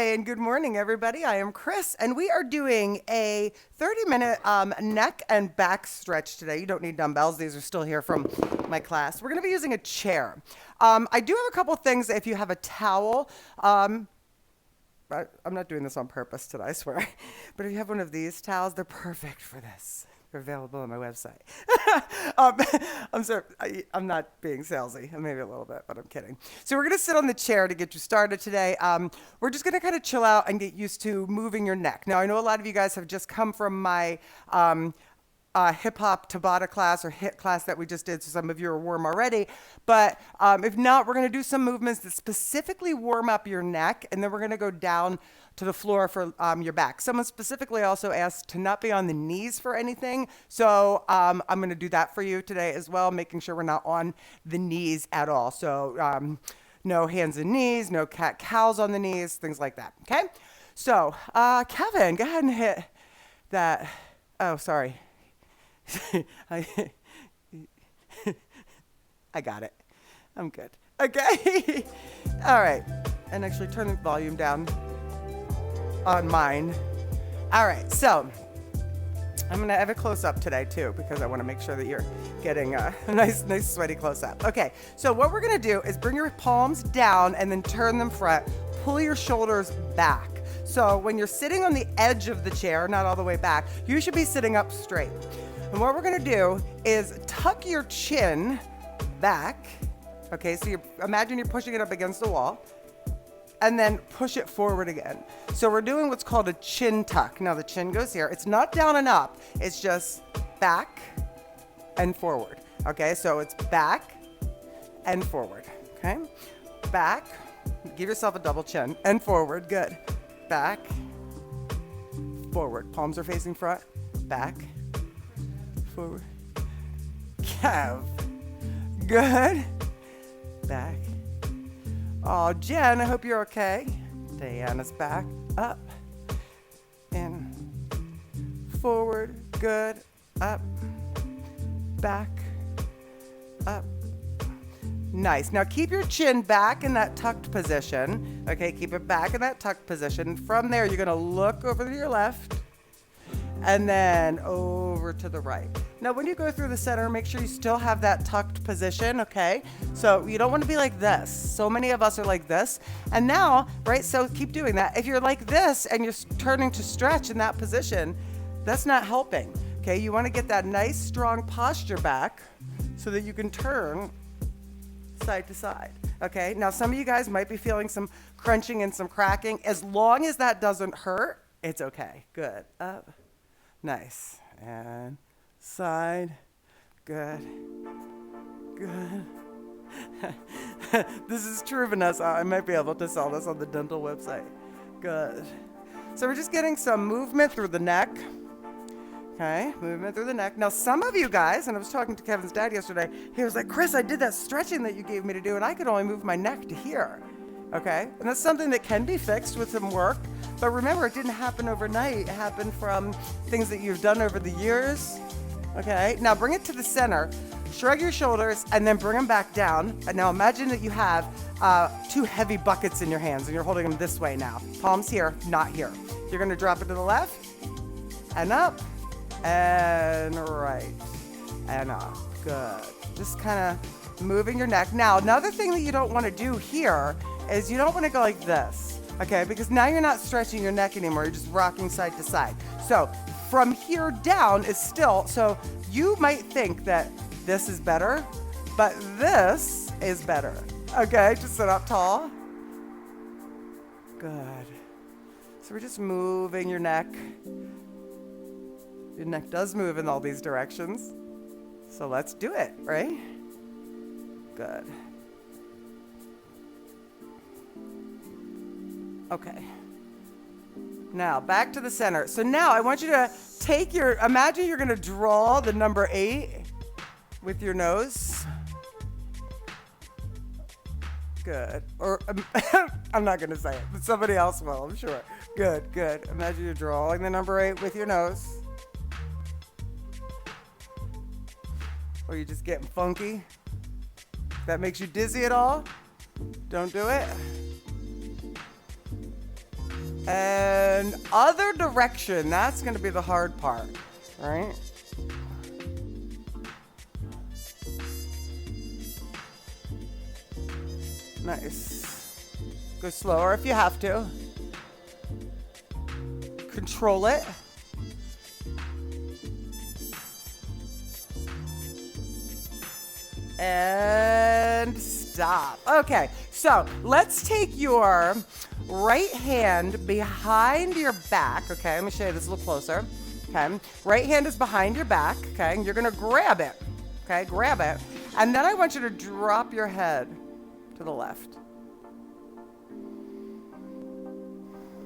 Hi, and good morning, everybody. I am Chris, and we are doing a 30-minute neck and back stretch today. You don't need dumbbells. These are still here from my class. We're going to be using a chair. I do have a couple things if you have a towel. I'm not doing this on purpose today, I swear. But if you have one of these towels, they're perfect for this. They're available on my website. I'm sorry, I'm not being salesy, maybe a little bit, but I'm kidding. So we're going to sit on the chair to get you started today. We're just going to kind of chill out and get used to moving your neck. Now, I know a lot of you guys have just come from my hip hop Tabata class or HIIT class that we just did, so some of you are warm already. But if not, we're going to do some movements that specifically warm up your neck, and then we're going to go down to the floor for your back. Someone specifically also asked to not be on the knees for anything, so I'm going to do that for you today as well, making sure we're not on the knees at all. So no hands and knees, no cat-cows on the knees, things like that, okay? So Kevin, go ahead and hit that. Oh, sorry. I got it. I'm good. Okay. All right. And actually turn the volume down on mine. All right. So I'm going to have a close-up today, too, because I want to make sure that you're getting a nice sweaty close-up. Okay. So what we're going to do is bring your palms down and then turn them front. Pull your shoulders back. So when you're sitting on the edge of the chair, not all the way back, you should be sitting up straight. And what we're going to do is tuck your chin back. Okay, so imagine you're pushing it up against the wall and then push it forward again. So we're doing what's called a chin tuck. Now the chin goes here. It's not down and up. It's just back and forward. Okay, so it's back and forward. Okay, back. Give yourself a double chin and forward. Good. Back, forward. Palms are facing front. Back. Forward. Kev. Good. Back. Oh, Jen, I hope you're okay. Diana's back. Up. In. Forward. Good. Up. Back. Up. Nice. Now keep your chin back in that tucked position. Okay, keep it back in that tucked position. From there, you're going to look over to your left and then over to the right. Now, when you go through the center, make sure you still have that tucked position, okay? So you don't want to be like this. So many of us are like this. And now, right, so keep doing that. If you're like this and you're turning to stretch in that position, that's not helping, okay? You want to get that nice, strong posture back so that you can turn side to side, okay? Now, some of you guys might be feeling some crunching and some cracking. As long as that doesn't hurt, it's okay. Good. Up. Nice. And side. Good. Good. This is true, Vanessa. I might be able to sell this on the dental website. Good. So we're just getting some movement through the neck. Okay, movement through the neck. Now, some of you guys, and I was talking to Kevin's dad yesterday, he was like, Chris, I did that stretching that you gave me to do, and I could only move my neck to here. Okay, and that's something that can be fixed with some work. But remember, it didn't happen overnight. It happened from things that you've done over the years. Okay, now bring it to the center. Shrug your shoulders, and then bring them back down. And now imagine that you have 2 heavy buckets in your hands, and you're holding them this way now. Palms here, not here. You're going to drop it to the left and up. And right, and up, good. Just kind of moving your neck. Now, another thing that you don't want to do here is you don't want to go like this, okay? Because now you're not stretching your neck anymore, you're just rocking side to side. So from here down is still, so you might think that this is better, but this is better, okay? Just sit up tall. Good. So we're just moving your neck. Your neck does move in all these directions. So let's do it, right? Good. Okay. Now, back to the center. So now I want you to take imagine you're going to draw the number 8 with your nose. Good. Or, I'm not going to say it, but somebody else will, I'm sure. Good, good. Imagine you're drawing the number 8 with your nose. Or you're just getting funky. If that makes you dizzy at all, don't do it. And other direction, that's going to be the hard part, right? Nice. Go slower if you have to. Control it. And stop. Okay, so let's take your right hand behind your back. Okay, let me show you this a little closer. Okay, right hand is behind your back. Okay, and you're gonna grab it. Okay, grab it. And then I want you to drop your head to the left.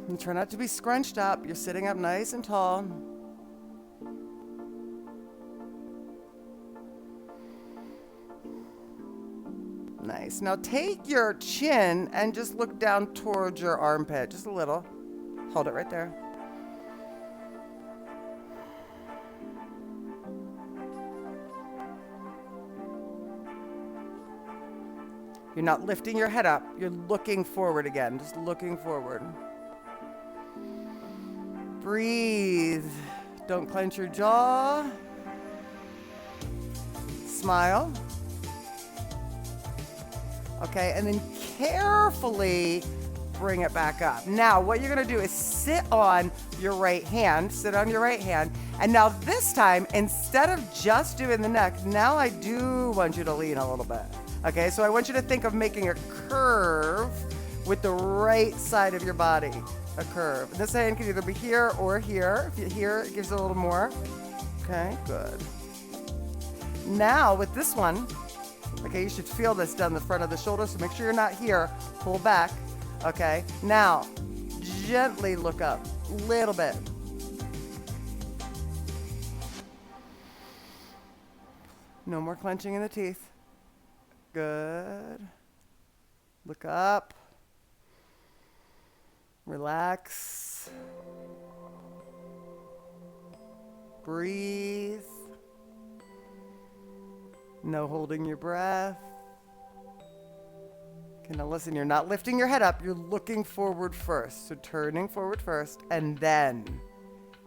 And try not to be scrunched up. You're sitting up nice and tall. Nice. Now take your chin and just look down towards your armpit, just a little. Hold it right there. You're not lifting your head up. You're looking forward again, just looking forward. Breathe. Don't clench your jaw. Smile. Okay, and then carefully bring it back up. Now, what you're gonna do is sit on your right hand, and now this time, instead of just doing the neck, now I do want you to lean a little bit. Okay, so I want you to think of making a curve with the right side of your body, a curve. And this hand can either be here or here. If you're here, it gives it a little more. Okay, good. Now, with this one, okay, you should feel this down the front of the shoulder, so make sure you're not here. Pull back, okay? Now, gently look up, little bit. No more clenching in the teeth. Good. Look up. Relax. Breathe. No holding your breath. Okay, now listen, you're not lifting your head up, you're looking forward first. So turning forward first and then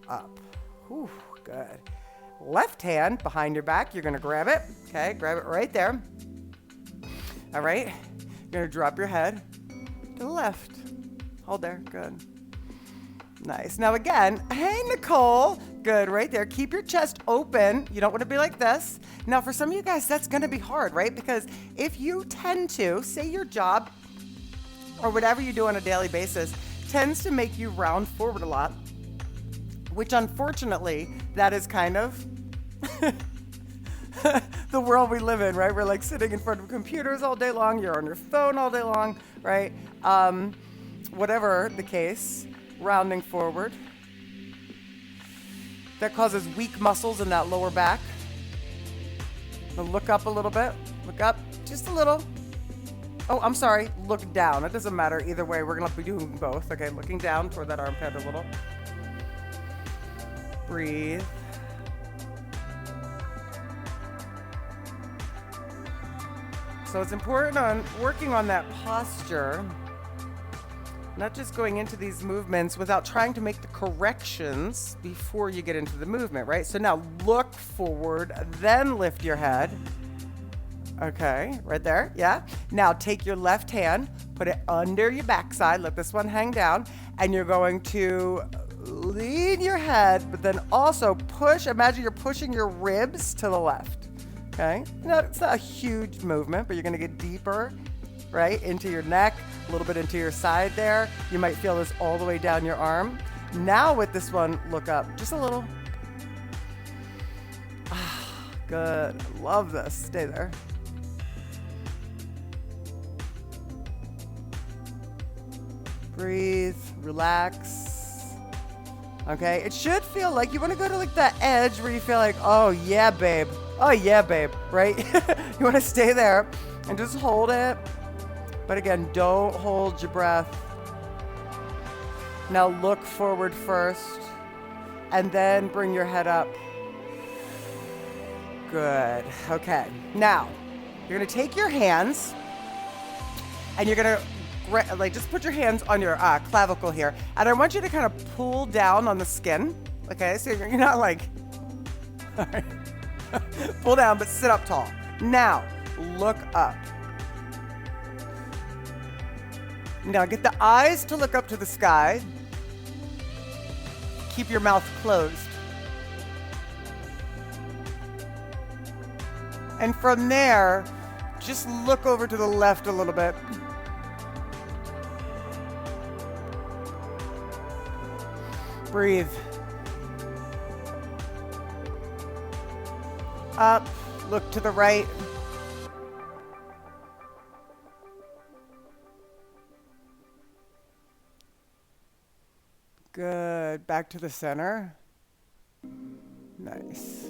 up. Whew, good. Left hand behind your back, you're gonna grab it. Okay, grab it right there. All right, you're gonna drop your head to the left. Hold there, good. Nice. Now again, hey Nicole, good, right there. Keep your chest open. You don't want to be like this. Now for some of you guys, that's going to be hard, right? Because if you tend to, say your job or whatever you do on a daily basis tends to make you round forward a lot, which unfortunately, that is kind of the world we live in, right? We're like sitting in front of computers all day long. You're on your phone all day long, right? Whatever the case. Rounding forward. That causes weak muscles in that lower back. Now look up a little bit. Look up just a little. Oh, I'm sorry. Look down. It doesn't matter. Either way, we're going to be doing both. Okay, looking down toward that armpit a little. Breathe. So it's important on working on that posture. Not just going into these movements without trying to make the corrections before you get into the movement, right? So now look forward, then lift your head. Okay, right there, yeah. Now take your left hand, put it under your backside, let this one hang down, and you're going to lean your head, but then also push, imagine you're pushing your ribs to the left, okay? Now, it's not a huge movement, but you're gonna get deeper, right, into your neck, a little bit into your side there. You might feel this all the way down your arm. Now with this one, look up, just a little. Ah, good, love this, stay there. Breathe, relax. Okay, it should feel like you wanna go to like that edge where you feel like, oh yeah, babe, right? You wanna stay there and just hold it. But again, don't hold your breath. Now look forward first and then bring your head up. Good. Okay. Now, you're going to take your hands and you're going to like just put your hands on your clavicle here, and I want you to kind of pull down on the skin. Okay, so you're not like, all right. Pull down, but sit up tall. Now, look up. Now get the eyes to look up to the sky. Keep your mouth closed. And from there, just look over to the left a little bit. Breathe. Up, look to the right. Good. Back to the center. Nice.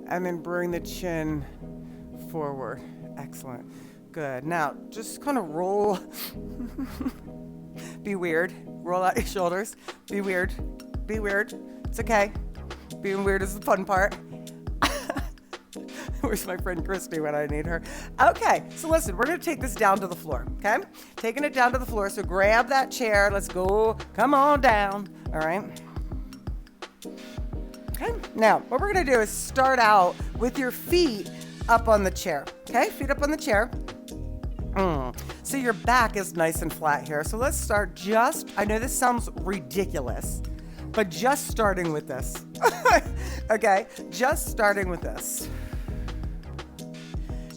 And then bring the chin forward. Excellent. Good. Now, just kind of roll. Be weird. Roll out your shoulders. Be weird. Be weird. It's okay. Being weird is the fun part. Where's my friend Christy when I need her? Okay, so listen, we're going to take this down to the floor, okay? Taking it down to the floor, so grab that chair. Let's go. Come on down, all right? Okay, now what we're going to do is start out with your feet up on the chair, okay? Feet up on the chair. So your back is nice and flat here. So let's start just, I know this sounds ridiculous, but just starting with this. Okay, just starting with this.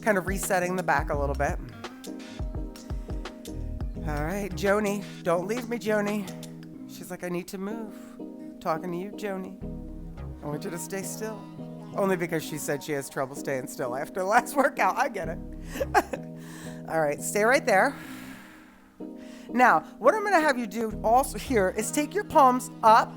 Kind of resetting the back a little bit. All right, Joni, don't leave me, Joni. She's like, I need to move. Talking to you, Joni. I want you to stay still. Only because she said she has trouble staying still after the last workout. I get it. All right, stay right there. Now, what I'm gonna have you do also here is take your palms up,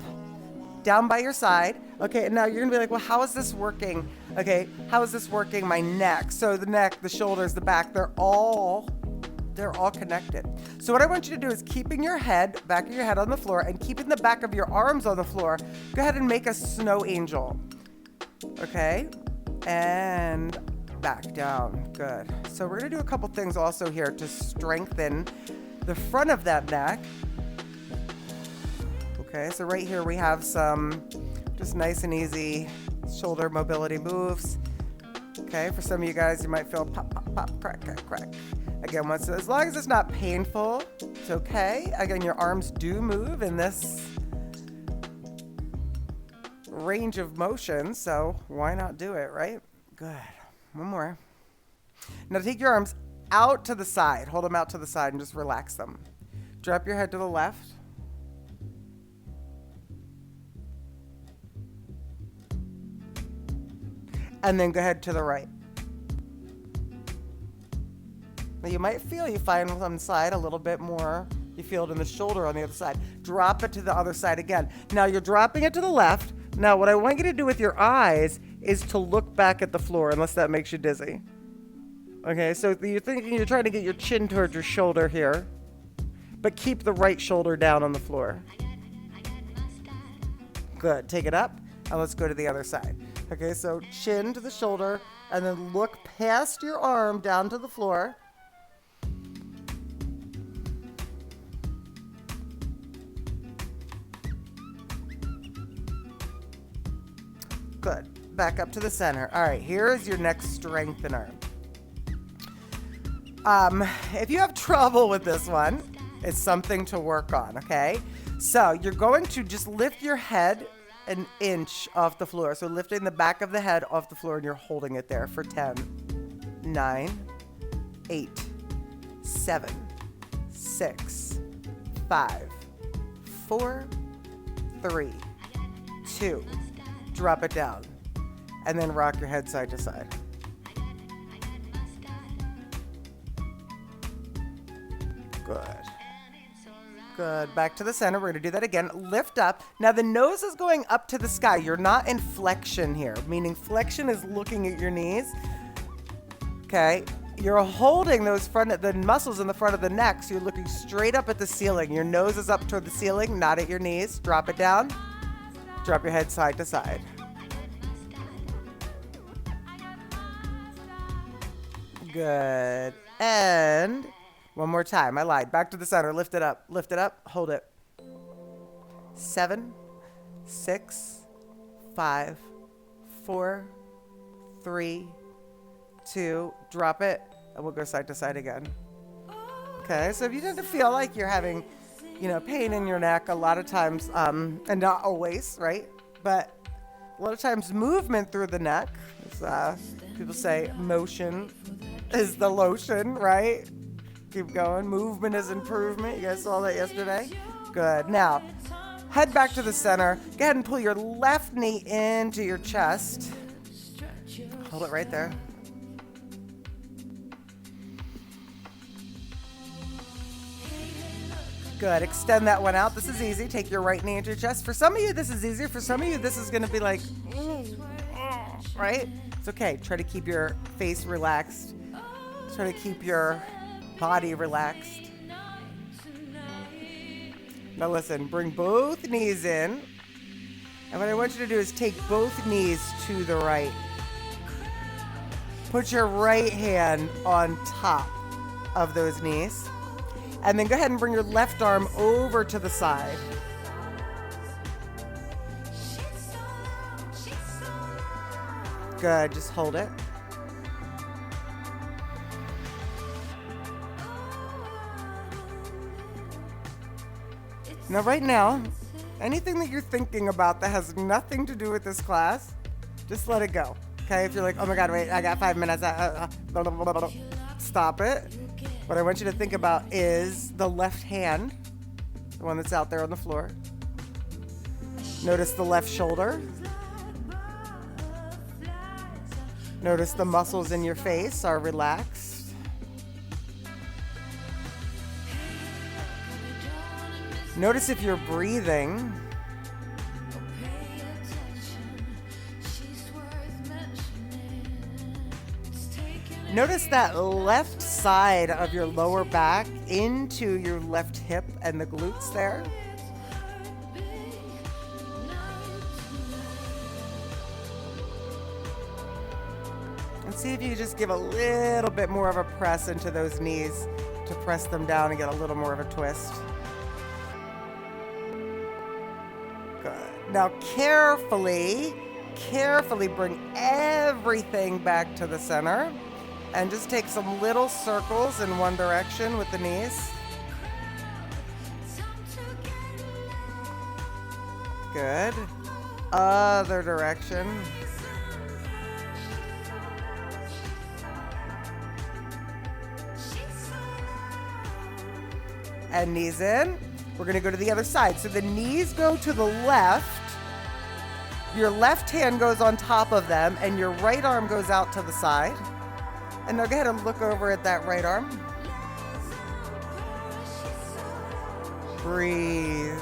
down by your side. Okay, and now you're gonna be like, well, how is this working? Okay, how is this working my neck? So the neck, the shoulders, the back, they're all connected. So what I want you to do is keeping your head, back of your head on the floor, and keeping the back of your arms on the floor, go ahead and make a snow angel. Okay, and back down, good. So we're gonna do a couple things also here to strengthen the front of that neck. Okay, so right here we have some just nice and easy shoulder mobility moves. Okay, for some of you guys, you might feel pop, pop, pop, crack, crack, crack. Again, as long as it's not painful, it's okay. Again, your arms do move in this range of motion, so why not do it, right? Good. One more. Now take your arms out to the side. Hold them out to the side and just relax them. Drop your head to the left. And then go ahead to the right. Now you might feel, you find on one side a little bit more, you feel it in the shoulder on the other side. Drop it to the other side again. Now you're dropping it to the left. Now what I want you to do with your eyes is to look back at the floor, unless that makes you dizzy. Okay, so you're thinking you're trying to get your chin towards your shoulder here, but keep the right shoulder down on the floor. Good, take it up, and let's go to the other side. Okay, so chin to the shoulder, and then look past your arm down to the floor. Good, back up to the center. All right, here's your next strengthener. If you have trouble with this one, it's something to work on, okay? So you're going to just lift your head an inch off the floor. So lifting the back of the head off the floor, and you're holding it there for 10, 9, 8, 7, 6, 5, 4, 3, 2, drop it down, and then rock your head side to side. Good. Good. Back to the center. We're going to do that again. Lift up. Now the nose is going up to the sky. You're not in flexion here, meaning flexion is looking at your knees. Okay. You're holding the muscles in the front of the neck, so you're looking straight up at the ceiling. Your nose is up toward the ceiling, not at your knees. Drop it down. Drop your head side to side. Good. And One more time. I lied. Back to the center. Lift it up. Lift it up. Hold it. 7, 6, 5, 4, 3, 2. Drop it. And we'll go side to side again. Okay. So if you tend to feel like you're having, pain in your neck, a lot of times, and not always, right? But a lot of times movement through the neck, people say motion is the lotion, right? Keep going. Movement is improvement. You guys saw that yesterday? Good. Now, head back to the center. Go ahead and pull your left knee into your chest. Hold it right there. Good. Extend that one out. This is easy. Take your right knee into your chest. For some of you, this is easier. For some of you, this is going to be like, right? It's okay. Try to keep your face relaxed. Try to keep your body relaxed. Now listen, bring both knees in. And what I want you to do is take both knees to the right. Put your right hand on top of those knees. And then go ahead and bring your left arm over to the side. Good, just hold it. Now, right now, anything that you're thinking about that has nothing to do with this class, just let it go. Okay? If you're like, oh my God, wait, I got 5 minutes. Stop it. What I want you to think about is the left hand, the one that's out there on the floor. Notice the left shoulder. Notice the muscles in your face are relaxed. Notice if you're breathing. Notice that left side of your lower back into your left hip and the glutes there. And see if you can just give a little bit more of a press into those knees to press them down and get a little more of a twist. Good. Now carefully bring everything back to the center and just take some little circles in one direction with the knees. Good. Other direction. And knees in. We're going to go to the other side. So the knees go to the left. Your left hand goes on top of them, and your right arm goes out to the side. And now go ahead and look over at that right arm. Breathe.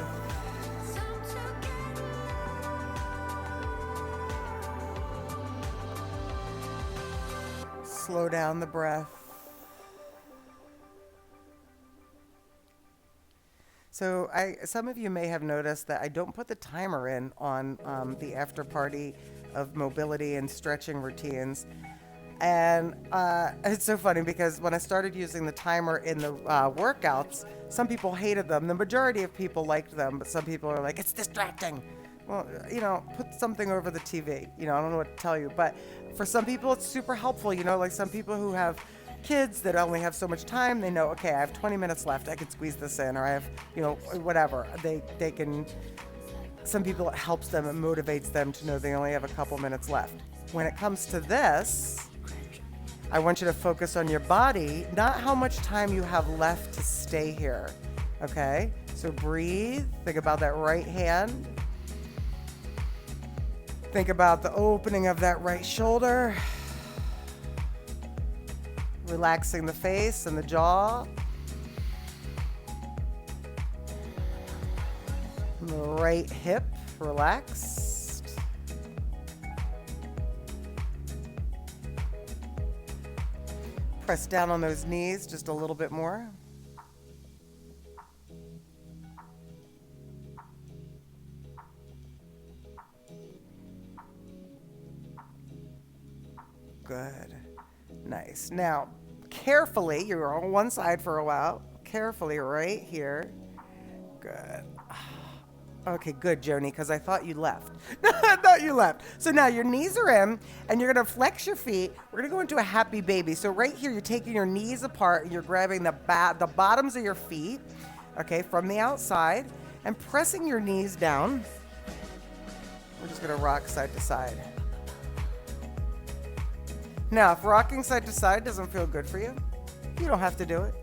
Slow down the breath. So some of you may have noticed that I don't put the timer in on the after party of mobility and stretching routines. And it's so funny because when I started using the timer in the workouts, some people hated them. The majority of people liked them, but some people are like, it's distracting. Well, put something over the TV. I don't know what to tell you. But for some people, it's super helpful. Like some people who have kids that only have so much time, they know, okay, I have 20 minutes left. I can squeeze this in, or I have, whatever. They can, some people, it helps them, it motivates them to know they only have a couple minutes left. When it comes to this, I want you to focus on your body, not how much time you have left to stay here, okay? So breathe, think about that right hand. Think about the opening of that right shoulder. Relaxing the face and the jaw. And the right hip relaxed. Press down on those knees just a little bit more. Good. Nice. Now, carefully, you're on one side for a while, carefully right here. Good. Okay, good, Joni, because I thought you left. I thought you left. So now your knees are in, and you're going to flex your feet. We're going to go into a happy baby. So right here, you're taking your knees apart, and you're grabbing the bottoms of your feet, okay, from the outside, and pressing your knees down. We're just going to rock side to side. Now, if rocking side to side doesn't feel good for you, you don't have to do it,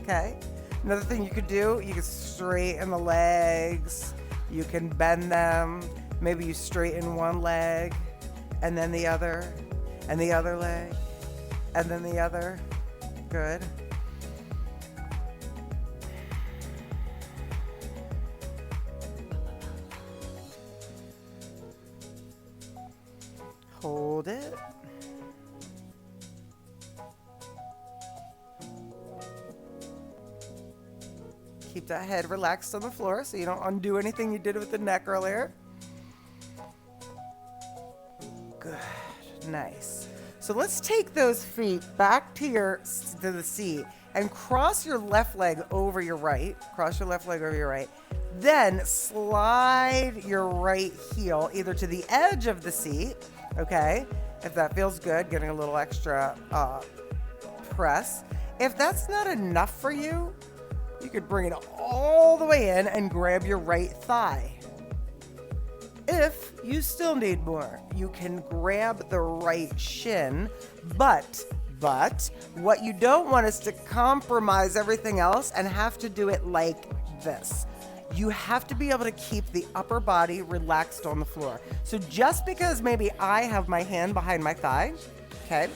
okay? Another thing you could do, you could straighten the legs. You can bend them. Maybe you straighten one leg and then the other and the other leg and then the other. Good. Hold it. Keep that head relaxed on the floor so you don't undo anything you did with the neck earlier. Good. Nice. So let's take those feet back to the seat and cross your left leg over your right. Cross your left leg over your right. Then slide your right heel either to the edge of the seat, okay? If that feels good, getting a little extra press. If that's not enough for you, you could bring it all the way in and grab your right thigh. If you still need more, you can grab the right shin, but what you don't want is to compromise everything else and have to do it like this. You have to be able to keep the upper body relaxed on the floor. So just because maybe I have my hand behind my thigh, okay,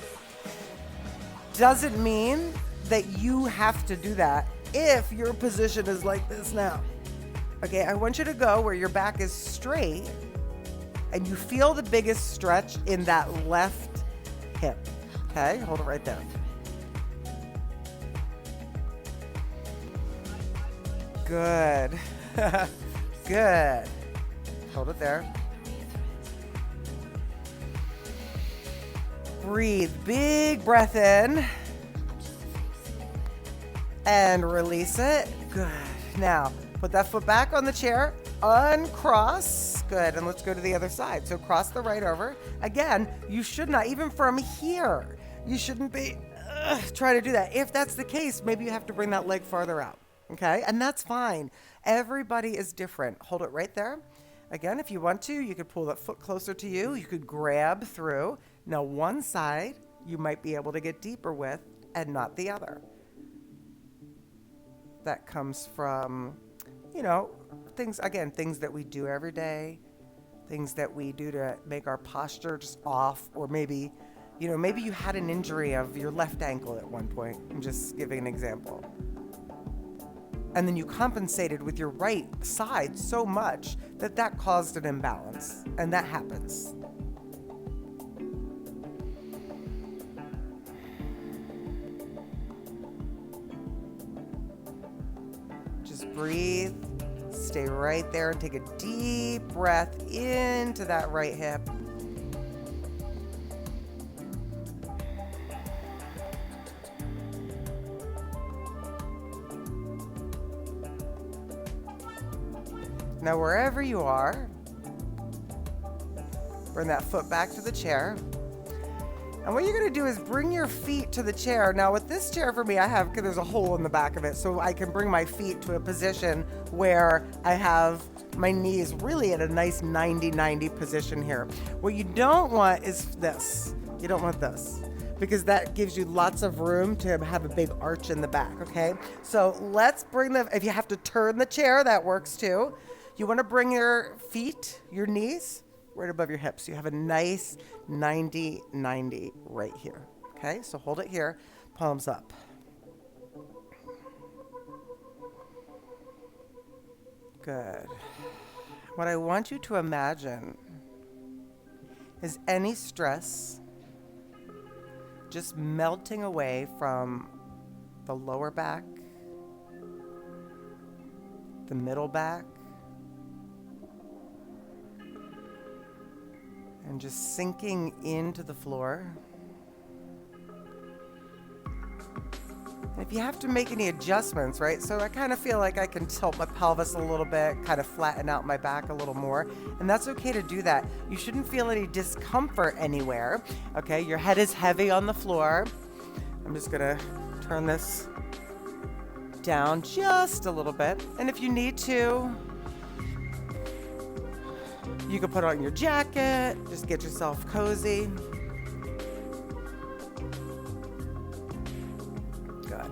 doesn't mean that you have to do that if your position is like this now. Okay, I want you to go where your back is straight and you feel the biggest stretch in that left hip. Okay, hold it right there. Good. Good. Hold it there. Breathe. Big breath in. And release it. Good. Now, put that foot back on the chair. Uncross. Good. And let's go to the other side. So cross the right over. Again, you should not, even from here, you shouldn't be trying to do that. If that's the case, maybe you have to bring that leg farther out. Okay? And that's fine. Everybody is different. Hold it right there. Again, if you want to, you could pull that foot closer to you. You could grab through. Now, one side you might be able to get deeper with and not the other. That comes from, things that we do every day, things that we do to make our posture just off, or maybe you had an injury of your left ankle at one point. I'm just giving an example. And then you compensated with your right side so much that caused an imbalance, and that happens. Just breathe, stay right there, and take a deep breath into that right hip. Now, wherever you are, bring that foot back to the chair. And what you're going to do is bring your feet to the chair. Now, with this chair for me, there's a hole in the back of it, so I can bring my feet to a position where I have my knees really at a nice 90-90 position here. What you don't want is this. You don't want this, because that gives you lots of room to have a big arch in the back, okay? So let's bring if you have to turn the chair, that works too. You want to bring your feet, your knees, right above your hips. You have a nice 90-90 right here. Okay, so hold it here, palms up. Good. What I want you to imagine is any stress just melting away from the lower back, the middle back, and just sinking into the floor. If you have to make any adjustments, right? So I kind of feel like I can tilt my pelvis a little bit, kind of flatten out my back a little more, and that's okay to do that. You shouldn't feel any discomfort anywhere, okay? Your head is heavy on the floor. I'm just gonna turn this down just a little bit, and if you need to, you can put on your jacket, just get yourself cozy. Good.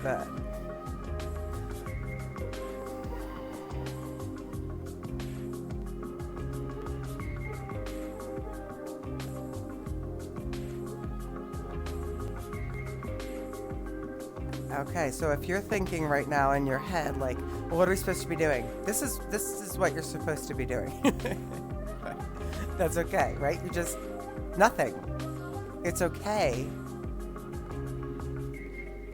Good. Okay, so if you're thinking right now in your head, like, well, what are we supposed to be doing? This is what you're supposed to be doing. That's okay, right? You just, nothing. It's okay.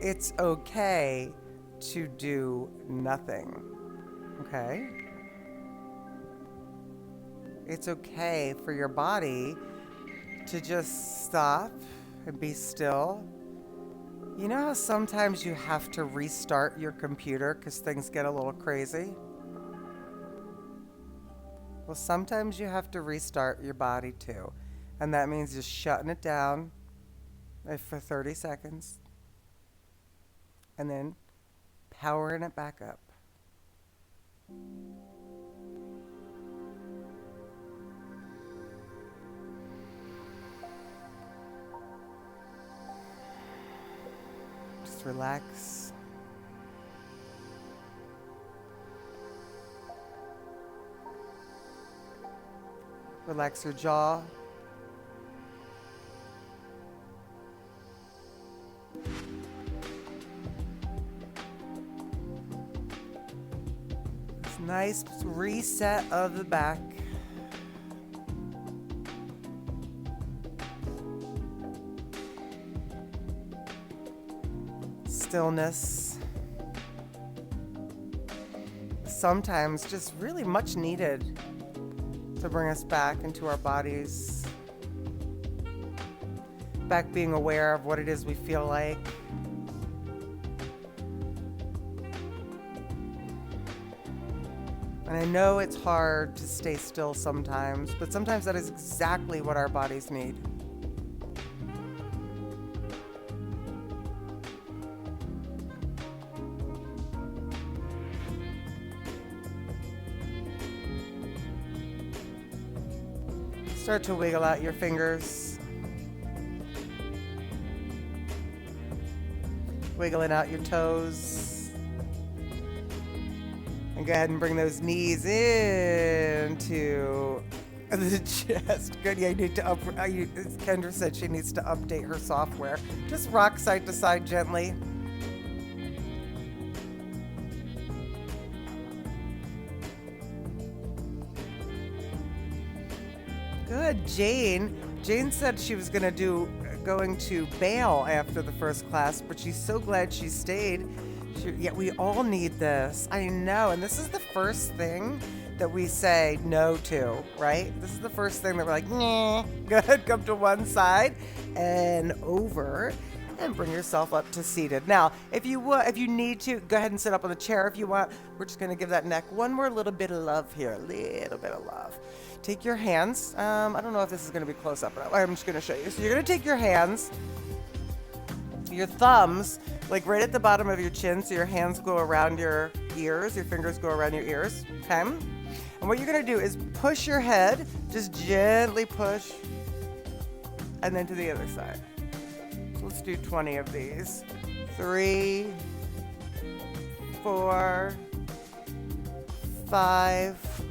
It's okay to do nothing, okay? It's okay for your body to just stop and be still. You know how sometimes you have to restart your computer because things get a little crazy? Well, sometimes you have to restart your body too. And that means just shutting it down for 30 seconds and then powering it back up. Just relax. Relax your jaw. This nice reset of the back. Stillness. Sometimes just really much needed to bring us back into our bodies. Back being aware of what it is we feel like. And I know it's hard to stay still sometimes, but sometimes that is exactly what our bodies need. Start to wiggle out your fingers. Wiggling out your toes. And go ahead and bring those knees into the chest. Good. Yeah, you need to Kendra said she needs to update her software. Just rock side to side gently. Good. Jane said she was going to bail after the first class, but she's so glad she stayed. Yeah, we all need this. I know. And this is the first thing that we say no to, right? This is the first thing that we're like, nah, good, come to one side and over and bring yourself up to seated. Now, if you need to, go ahead and sit up on the chair if you want. We're just going to give that neck one more little bit of love here, a little bit of love. Take your hands. I don't know if this is going to be close up, but I'm just going to show you. So you're going to take your hands, your thumbs, like right at the bottom of your chin, so your hands go around your ears, your fingers go around your ears, okay? And what you're going to do is push your head, just gently push, and then to the other side. So let's do 20 of these. 3, 4, 5,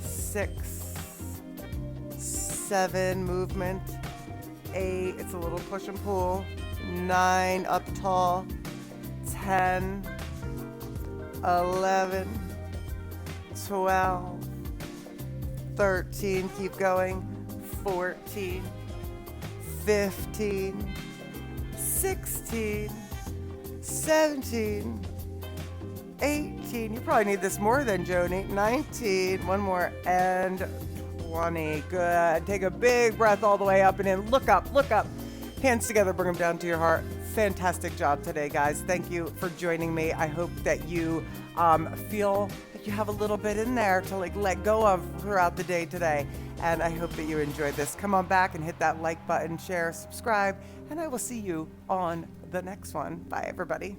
6, 7, movement. 8, it's a little push and pull. 9, up tall. 10, 11, 12, 13, keep going. 14, 15, 16, 17, 18. You probably need this more than Joni. 19, one more, and 20. Good. Take a big breath all the way up and in. Look up, look up. Hands together, bring them down to your heart. Fantastic job today, guys. Thank you for joining me. I hope that you feel like you have a little bit in there to like let go of throughout the day today. And I hope that you enjoyed this. Come on back and hit that like button, share, subscribe, and I will see you on the next one. Bye, everybody.